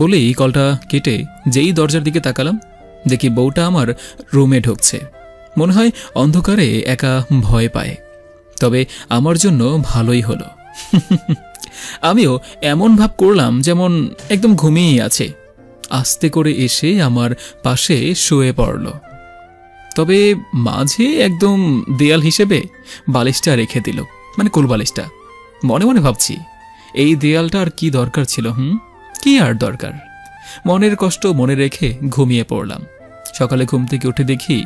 বলেই কলটা কেটে যেই দরজার দিকে তাকালাম, দেখি বউটা আমার রুমে ঢুকছে। মনে হয় অন্ধকারে একা ভয় পায়, তবে আমার জন্য ভালোই হলো। আমিও এমন ভাব করলাম যেমন একদম ঘুমিয়েই আছে। আস্তে করে এসে আমার পাশে শুয়ে পড়ল, তবে মাঝে একদম দেয়াল হিসেবে বালিশটা রেখে দিল, মানে কোল বালিশটা। মনে মনে ভাবছি, এই দেয়ালটা আর কি দরকার ছিল? কি আর দরকার? মনের কষ্ট মনে রেখে ঘুমিয়ে পড়লাম। সকালে ঘুম থেকে উঠে দেখি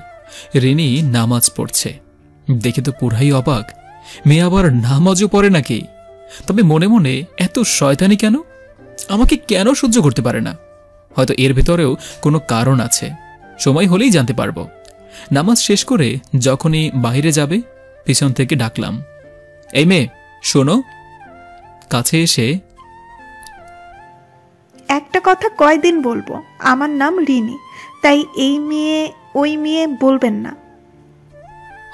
রিনি নামাজ পড়ছে। দেখে তো পুরাই অবাক, মেয়ে আবার নামাজও পড়ে নাকি? তবে মনে মনে এত শয়তানি কেন? আমাকে কেন সহ্য করতে পারে না? হয়তো এর ভেতরেও কোনো কারণ আছে, সময় হলেই জানতে পারবো। নামাজ শেষ করে যখনই বাইরে যাবে, পিছন থেকে ডাকলাম, এই মেয়ে শোনো। কাছে এসে, একটা কথা কয়দিন বলবো, আমার নাম রিনি, তাই এই মেয়ে ওই মেয়ে বলবেন না।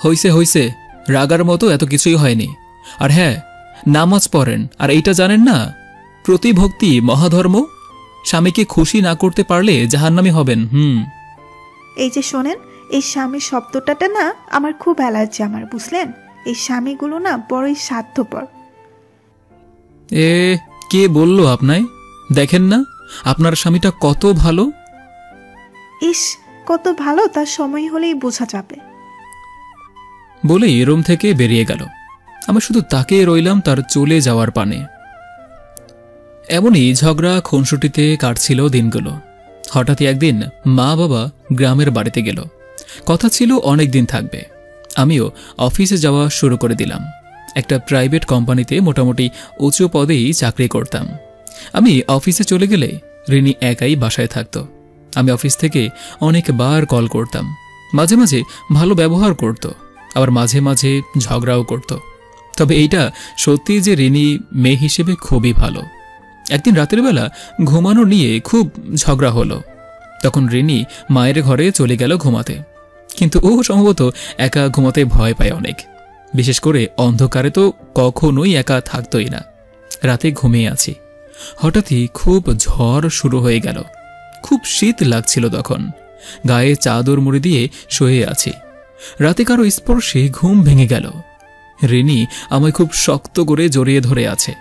হইছে হইছে, রাগার মতো এত কিছুই হয়নি। আর হ্যাঁ, নামাজ পড়েন, আর এইটা জানেন না, প্রতিভক্তি মহাধর্ম। স্বামীকে খুশি না করতে পারলে জাহান্নামী হবেন। এই যে শোনেন, এই স্বামী শব্দটাতে না আমার খুব অ্যালার্জি আমার, বুঝলেন? এই স্বামীগুলো না বড়ই স্বার্থপর। এ কে বললো আপনায়? দেখেন না আপনার স্বামীটা কত ভালো। ইস, কত ভালো তার সময় হলেই বোঝা যাবে। বলেই রুম থেকে বেরিয়ে গেল। আমি শুধু তাকে রইলাম তার চলে যাওয়ার পানে। এমনই ঝগড়া খুনসুটিতে কাটছিল দিনগুলো। হঠাৎই একদিন মা বাবা গ্রামের বাড়িতে গেল। কথা ছিল অনেক দিন থাকবে। আমিও অফিসে যাওয়া শুরু করে দিলাম। একটা প্রাইভেট কোম্পানিতে মোটামুটি উঁচু পদেই চাকরি করতাম। আমি অফিসে চলে গেলে রিনি একাই বাসায় থাকত। আমি অফিস থেকে অনেকবার কল করতাম। মাঝে মাঝে ভালো ব্যবহার করত, আবার মাঝে মাঝে ঝগড়াও করত। তবে এইটা সত্যি যে রিনি মেয়ে হিসেবে খুবই ভালো। একদিন রাতের বেলা ঘুমানো নিয়ে খুব ঝগড়া হলো। তখন রিনি মায়ের ঘরে চলে গেল ঘুমাতে, কিন্তু ও সম্ভবত একা ঘুমাতে ভয় পায় অনেক। বিশেষ করে অন্ধকারে তো কখনোই একা থাকতই না। রাতে ঘুমিয়ে আছি, হঠাৎই খুব ঝড় শুরু হয়ে গেল। খুব শীত লাগছিল তখন। গায়ে চাদর মুড়ি দিয়ে শুয়ে আছি। রাতে কারো স্পর্শে ঘুম ভেঙে গেল। রিনি আমায় খুব শক্ত করে জড়িয়ে ধরে আছে।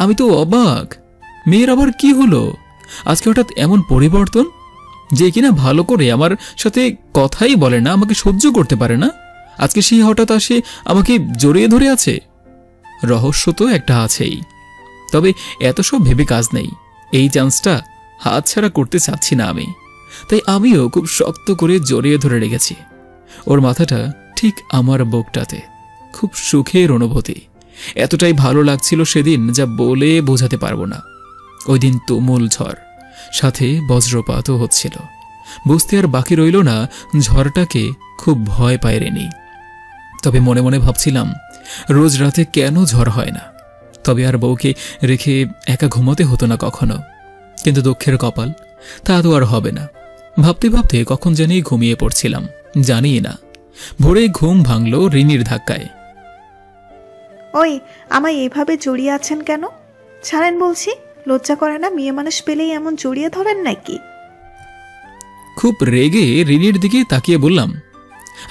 আমি তো অবাক, মেয়ের আবার কি হলো? আজকে হঠাৎ এমন পরিবর্তন যে কিনা ভালো করে আমার সাথে কথাই বলে না, আমাকে সহ্য করতে পারে না। আজকে সে হঠাৎ আসে আমাকে জড়িয়ে ধরে আছে। রহস্য তো একটা আছেই। তবে এত সব ভেবে কাজ নেই, এই চান্সটা হাতছাড়া করতে চাচ্ছি না আমি। তাই আমিও খুব শক্ত করে জড়িয়ে ধরে রেখেছি। ওর মাথাটা ঠিক আমার বুকটাতে। খুব সুখের অনুভূতি। এতটাই ভালো লাগছিল সেদিন যা বলে বোঝাতে পারবো না। ওই দিন তুমুল ঝড়, সাথে বজ্রপাতও হচ্ছিল। বুঝতে আর বাকি রইল না ঝড়টাকে খুব ভয় পায় রিনি। তবে মনে মনে ভাবছিলাম, রোজ রাতে কেন ঝড় হয় না? তবে আর বউকে রেখে একা ঘুমাতে হতো না কখনো। কিন্তু দুঃখের কপাল, তা তো আর হবে না। ভাবতে ভাবতে কখন জানি ঘুমিয়ে পড়ছিলাম, জানি না। ভোরে ঘুম ভাঙল রিনির ধাক্কায়। ওই, আমায় এভাবে জড়িয়ে আছেন কেন? ছাড়েন বলছি। লজ্জা করে না? মেয়ে মানুষ পেলেই এমন জড়িয়ে ধরেন নাকি? খুব রেগে রিনির দিকে তাকিয়ে বললাম,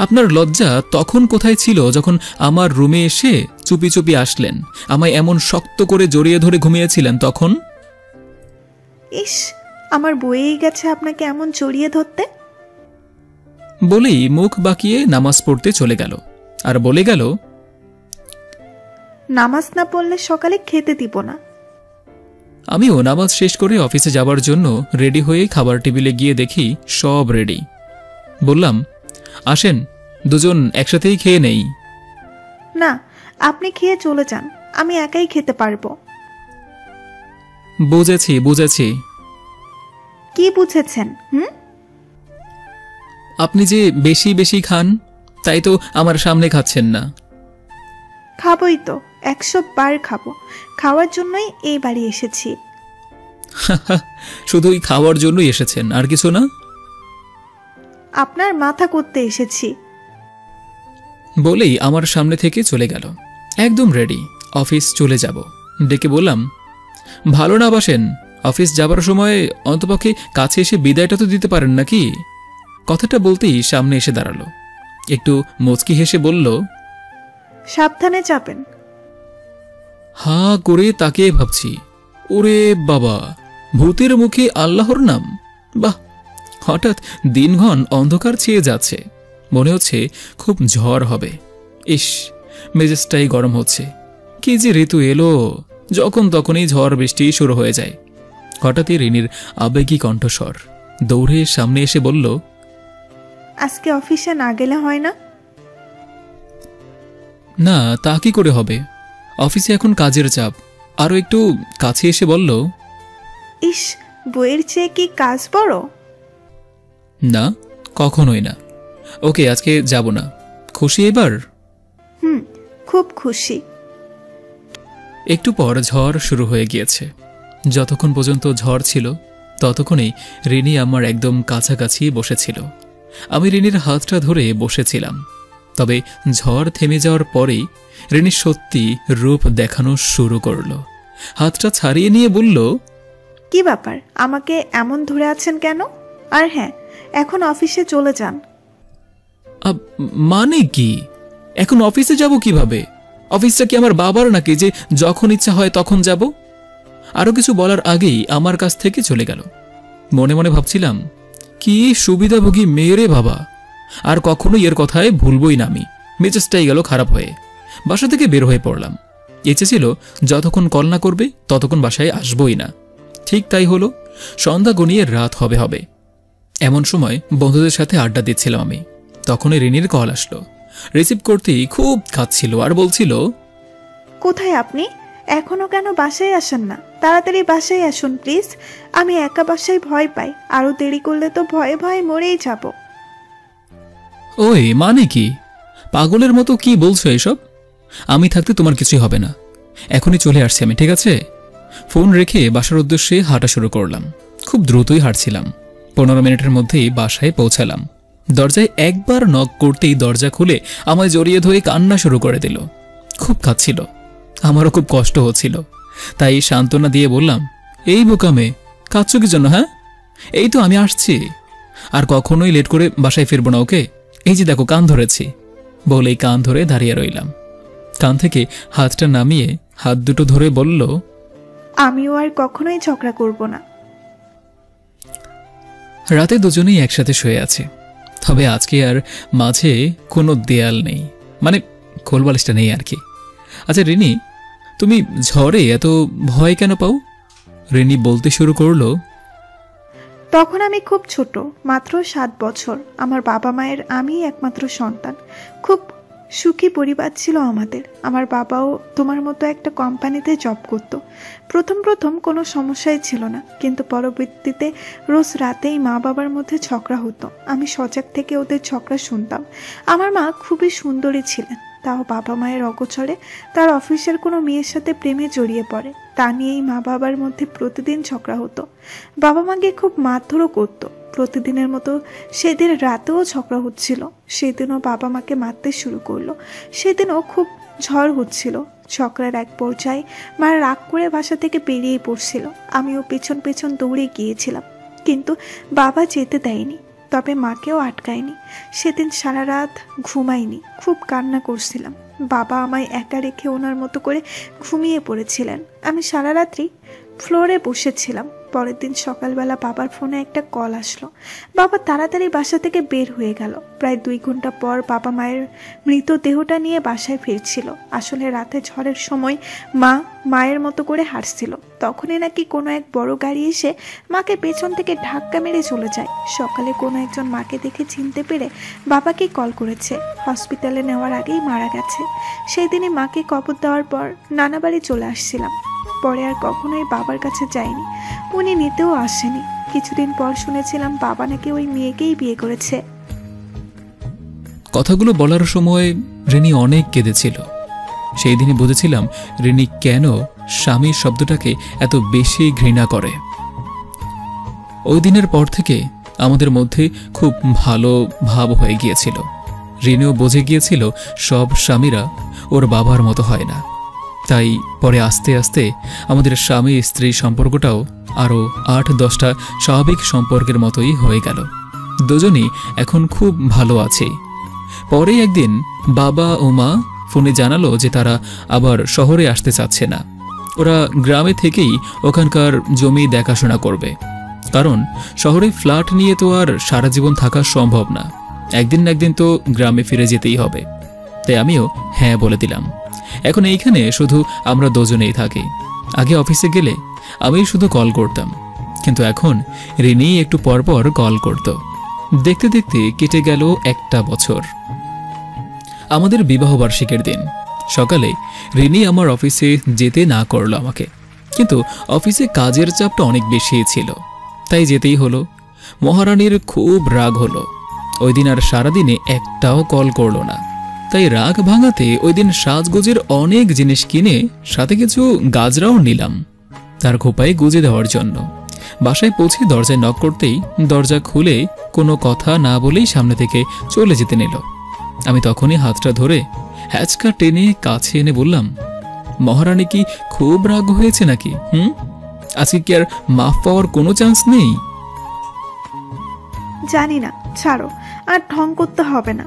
আপনার লজ্জা তখন কোথায় ছিল যখন আমার রুমে এসে চুপি চুপি আসলেন, আমায় এমন শক্ত করে জড়িয়ে ধরে ঘুমিয়েছিলেন তখন? ইস, আমার বয়েই গেছে আপনাকে এমন জড়িয়ে ধরতে। বলেই মুখ বাঁকিয়ে নামাজ পড়তে চলে গেল। আর বলে গেল, নামাজ না পড়লে সকালে খেতে দিব না। আমিও নামাজ শেষ করে অফিসে যাবার জন্য রেডি হয়ে খাবার টেবিলে গিয়ে দেখি সব রেডি। বললাম, আসেন দুজন একসাথেই খেয়ে নেই। না, আপনি খেয়ে চলে যান, আমি একাই খেতে পারবো। বুঝেছি বুঝেছি। কি বুঝেছেন? আপনি যে বেশি বেশি খান, তাই তো আমার সামনে খাচ্ছেন না। খাবই তো, 100 বার খাবো। খাওয়ার জন্যই এই বাড়ি এসেছি। শুধুই খাওয়ার জন্যই এসেছেন, আর কিছু না? আপনার মাথা করতে এসেছি। বলেই আমার সামনে থেকে চলে গেল। একদম রেডি, অফিস চলে যাব। ডেকে বললাম, ভালো না বাসেন, অফিস যাবার সময় অন্তপক্ষে কাছে এসে বিদায়টা তো দিতে পারেন নাকি? কথাটা বলতেই সামনে এসে দাঁড়ালো, একটু মুচকি হেসে বলল, সাবধানে যাবেন। হা করে তাকে ভাবছি, ওরে বাবা, ভূতের মুখে আল্লাহর নাম! বাহ! হঠাৎ দিনক্ষণ অন্ধকার ছেয়ে যাচ্ছে, মনে হচ্ছে খুব ঝড় হবে। ইস, মেজাজটাই গরম হচ্ছে। কি যে ঋতু এলো, যখন তখনই ঝড় বৃষ্টি শুরু হয়ে যায়। হঠাৎই রিনির আবেগী কণ্ঠস্বর দৌড়ে সামনে এসে বলল, আজকে অফিসে না গেলে হয় না? না, তা কি করে হবে, অফিসে এখন কাজের চাপ। আরও একটু কাছে এসে বলল, ইস, বইয়ের চেয়ে কি কাজ বড়? না, কখনোই না। ওকে, আজকে যাব না। খুশি এবার? খুব খুশি। একটু পর ঝড় শুরু হয়ে গিয়েছে। যতক্ষণ পর্যন্ত ঝড় ছিল ততক্ষণেই রিনি আমার একদম কাছাকাছি বসেছিল। আমি রিনির হাতটা ধরে বসেছিলাম। তবে ঝড় থেমে যাওয়ার পরেই রিনি সত্যি রূপ দেখানো শুরু করল। হাতটা ছাড়িয়ে নিয়ে বলল, কি ব্যাপার, আমাকে এমন ধরে আছেন কেন? আর হ্যাঁ, এখন অফিসে চলে যান। মানে কি? এখন অফিসে যাব কিভাবে? অফিসটা কি আমার বাবার নাকি যে যখন ইচ্ছা হয় তখন যাব? আরো কিছু বলার আগেই আমার কাছ থেকে চলে গেল। মনে মনে ভাবছিলাম, কি সুবিধাভোগী মেয়েরে বাবা, আর কখনোই এর কথায় ভুলবই না আমি। মেজাজটাই গেল খারাপ হয়ে। বাসা থেকে বের হয়ে পড়লাম। ইচ্ছে ছিল যতক্ষণ কল না করবে ততক্ষণ বাসায় আসবই না। ঠিক তাই হলো। সন্ধ্যা গনিয়ে রাত হবে হবে এমন সময় বন্ধুদের সাথে আড্ডা দিচ্ছিলাম আমি। তখনই রিনির কল আসলো। রিসিভ করতেই খুব কাঁদছিল আর বলছিল, কোথায় আপনি? এখনো কেন বাসায় আসেন না? তাড়াতাড়ি বাসায় আসুন প্লিজ। আমি একা বাসায় ভয় পাই, আরো দেরি করলে তো ভয়ে ভয়ে মরেই যাব। ওই মানে কি? পাগলের মতো কি বলছো এসব? আমি থাকতে তোমার কিছুই হবে না। এখনই চলে আসছি আমি, ঠিক আছে? ফোন রেখে বাসার উদ্দেশ্যে হাঁটা শুরু করলাম। খুব দ্রুতই হাঁটছিলাম। 15 মিনিটের মধ্যেই বাসায় পৌঁছালাম। দরজায় একবার নক করতেই দরজা খুলে আমায় জড়িয়ে ধরে কান্না শুরু করে দিল। খুব কাঁদছিল। আমারও খুব কষ্ট হচ্ছিল। তাই সান্ত্বনা দিয়ে বললাম, এই বোকামে, কাঁদছো কি জন্য? হ্যাঁ, এই তো আমি আসছি, আর কখনোই লেট করে বাসায় ফিরবো না, ওকে? এই যে দেখো, কান ধরেছি। বলেই কান ধরে দাঁড়িয়ে রইলাম। কান থেকে হাতটা নামিয়ে হাত দুটো ধরে বলল, আমিও আর কখনোই ঝগড়া করব না। রাতে দুজনেই একসাথে শুয়ে আছে। তবে আজকে আর মাঝে কোনো দেয়াল নেই, মানে কোলবালিশটা নেই আর কি। আচ্ছা রিনি, তুমি ঝড়ে এত ভয় কেন পাও? রিনি বলতে শুরু করলো, তখন আমি খুব ছোট, মাত্র 7 বছর। আমার বাবা মায়ের আমি একমাত্র সন্তান। খুব সুখী পরিবার ছিল আমাদের। আমার বাবাও তোমার মতো একটা কোম্পানিতে জব করত। প্রথম প্রথম কোনো সমস্যাই ছিল না, কিন্তু পরবর্তীতে রোজ রাতেই মা বাবার মধ্যে ঝগড়া হতো। আমি সজাগ থেকে ওদের ঝগড়া শুনতাম। আমার মা খুবই সুন্দরী ছিলেন, তাও বাবা মায়ের অগোচরে তার অফিসের কোনো মেয়ের সাথে প্রেমে জড়িয়ে পড়ে। তা নিয়েই মা বাবার মধ্যে প্রতিদিন ঝগড়া হতো। বাবা মাকে খুব মারধরও করতো। প্রতিদিনের মতো সেদিন রাতেও ঝগড়া হচ্ছিল। সেদিনও বাবা মাকে মারতে শুরু করলো। সেদিনও খুব ঝড় হচ্ছিল। ঝগড়ার এক পর্যায়ে মা রাগ করে বাসা থেকে বেরিয়ে পড়ছিল। আমিও পেছন পেছন দৌড়ে গিয়েছিলাম, কিন্তু বাবা যেতে দেয়নি। তবে মাকেও আটকায়নি। সেদিন সারা রাত ঘুমাইনি, খুব কান্না করছিলাম। বাবা আমায় একা রেখে ওনার মতো করে ঘুমিয়ে পড়েছিলেন। আমি সারা রাত্রি ফ্লোরে বসেছিলাম। পরের দিন সকালবেলা বাবার ফোনে একটা কল আসলো। বাবা তাড়াতাড়ি বাসা থেকে বের হয়ে গেল। প্রায় 2 ঘন্টা পর বাবা মায়ের মৃতদেহটা নিয়ে বাসায় ফিরছিল। আসলে রাতে ঝড়ের সময় মা মায়ের মতো করে হাঁটছিল। তখনই নাকি কোনো এক বড় গাড়ি এসে মাকে পেছন থেকে ধাক্কা মেরে চলে যায়। সকালে কোনো একজন মাকে দেখে চিনতে পেরে বাবাকে কল করেছে। হসপিটালে নেওয়ার আগেই মারা গেছে। সেই দিনই মাকে কবর দেওয়ার পর নানা বাড়ি চলে আসছিলাম। পরে আর কখনোই বাবার কাছে যায়নি, উনি নিতেও আসেনি। কিছুদিন পর শুনেছিলাম বাবা নাকি ওই মেয়েকেই বিয়ে করেছে। কথাগুলো বলার সময় রিনি অনেক কেঁদেছিল। সেই দিনই বুঝেছিলাম রিনি কেন স্বামী শব্দটাকে এত বেশি ঘৃণা করে। ওই দিনের পর থেকে আমাদের মধ্যে খুব ভালো ভাব হয়ে গিয়েছিল। রিনিও বুঝে গিয়েছিল সব স্বামীরা ওর বাবার মতো হয় না। তাই পরে আস্তে আস্তে আমাদের স্বামী স্ত্রী সম্পর্কটাও আরও 8-10টা স্বাভাবিক সম্পর্কের মতোই হয়ে গেল। দুজনই এখন খুব ভালো আছে। পরে একদিন বাবা ও মা ফোনে জানালো যে তারা আবার শহরে আসতে চাচ্ছে না। ওরা গ্রামে থেকেই ওখানকার জমি দেখাশোনা করবে, কারণ শহরে ফ্ল্যাট নিয়ে তো আর সারা জীবন থাকা সম্ভব না। একদিন না একদিন তো গ্রামে ফিরে যেতেই হবে। তাই আমিও হ্যাঁ বলে দিলাম। এখন এইখানে শুধু আমরা দুজনেই থাকি। আগে অফিসে গেলে আমি শুধু কল করতাম, কিন্তু এখন রিনি একটু পরপর কল করত। দেখতে দেখতে কেটে গেল 1টা বছর। আমাদের বিবাহবার্ষিকীর দিন সকালে রিনি আমার অফিসে যেতে না করলো আমাকে, কিন্তু অফিসে কাজের চাপটা অনেক বেশি ছিল, তাই যেতেই হলো। মহারানীর খুব রাগ হলো। ওই দিন আর সারাদিনে একটাও কল করলো না। তাই রাগ ভাঙাতে ওই দিন সাজগোজের অনেক জিনিস কিনে সাথে কিছু গাজরাও নিলাম তার খোপায় গুজে দেওয়ার জন্য। বাসায় পৌঁছে দরজায় নক করতেই দরজা খুলে কোনো কথা না বলেই সামনে থেকে চলে যেতে নিল। আমি তখনই হাতটা ধরে হ্যাচকা টেনে কাছে এনে বললাম, মহারানী কি খুব রাগ হয়েছে নাকি? আজকে কি আর মাফ পাওয়ার কোনো চান্স নেই? জানি না, ছাড়ো, আর ঢং করতে হবে না।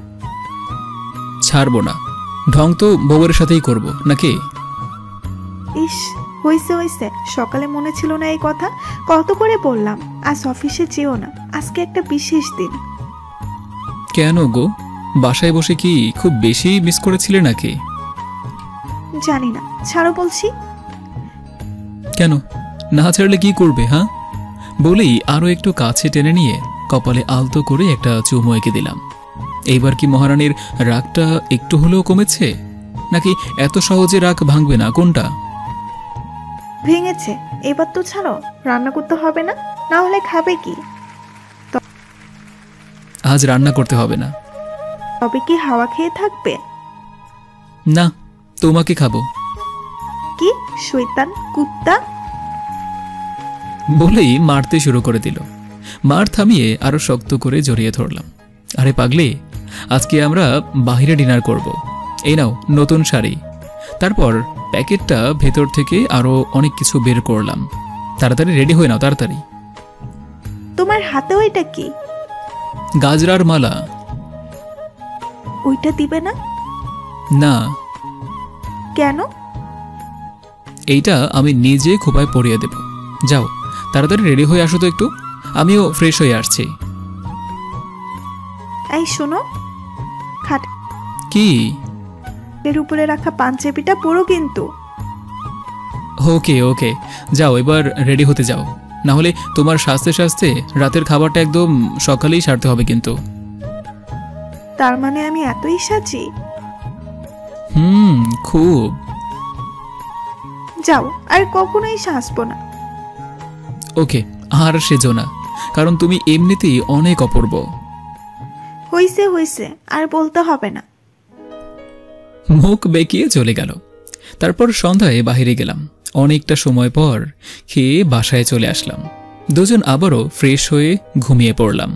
ছাড়বো না। ঢং তো বউয়ের সাথেই করব নাকি? ইস, হইছে হইছে, সকালে মনে ছিল না এই কথা? কত করে বললাম আজ অফিসে যেও না, আজকে একটা বিশেষ দিন। কেন গো, বাসায় বসে কি খুব বেশি মিস করেছিলে নাকি? জানি না, ছাড়ো বলছি। কেন না ছাড়লে কি করবে? হ্যাঁ বলেই আরো একটু কাছে টেনে নিয়ে কপালে আলতো করে একটা চুমু এঁকে দিলাম। এইবার কি মহারানীর রাগটা একটু হলেও কমেছে, নাকি এত সহজে রাগ ভাঙবে না? কোনটা? ভেঙেছে। এবার তো ছাড়ো, রান্না করতে হবে না, না হলে খাবে কি? আজ রান্না করতে হবে না। তবে কি হাওয়া খেয়ে থাকবে? না, তোমাকে খাবো। কি শয়তান কুত্তা! বলেই মারতে শুরু করে দিল। মার থামিয়ে আরো শক্ত করে জড়িয়ে ধরলাম। আরে পাগলি, আজকে আমরা বাইরে ডিনার করব। এই নাও নতুন শাড়ি। তারপর প্যাকেটটা ভেতর থেকে আরো অনেক কিছু বের করলাম। তাড়াতাড়ি রেডি হয়ে নাও, তাড়াতাড়ি। তোমার হাতে ওইটা কি? গাজরার মালা। ওইটা দিবে না? না। কেন? এইটা আমি নিজে খোপায় পরিয়ে দেব। যাও তাড়াতাড়ি রেডি হয়ে আসো তো একটু, আমিও ফ্রেশ হয়ে আসছি। এই শোনো, কি? এর উপরে রাখা পাঞ্জাবিটা পরো কিন্তু। ওকে ওকে, যাও এবার রেডি হতে যাও, না হলে তোমার সাজতে সাজতে রাতের খাবারটা একদম সকালেই সারতে হবে কিন্তু। তার মানে আমি এতই সাজি? খুব। যাও, আর কখনোই সাজবো না। ওকে, আর সেজো না, কারণ তুমি এমনিতেই অনেক অপূর্ব। হইছে হইছে, আর বলতে হবে না। মুখ বেঁকিয়ে চলে গেল। তারপর সন্ধ্যায় বাহিরে গেলাম। অনেকটা সময় পর খেয়ে বাসায় চলে আসলাম। দুজন আবারও ফ্রেশ হয়ে ঘুমিয়ে পড়লাম।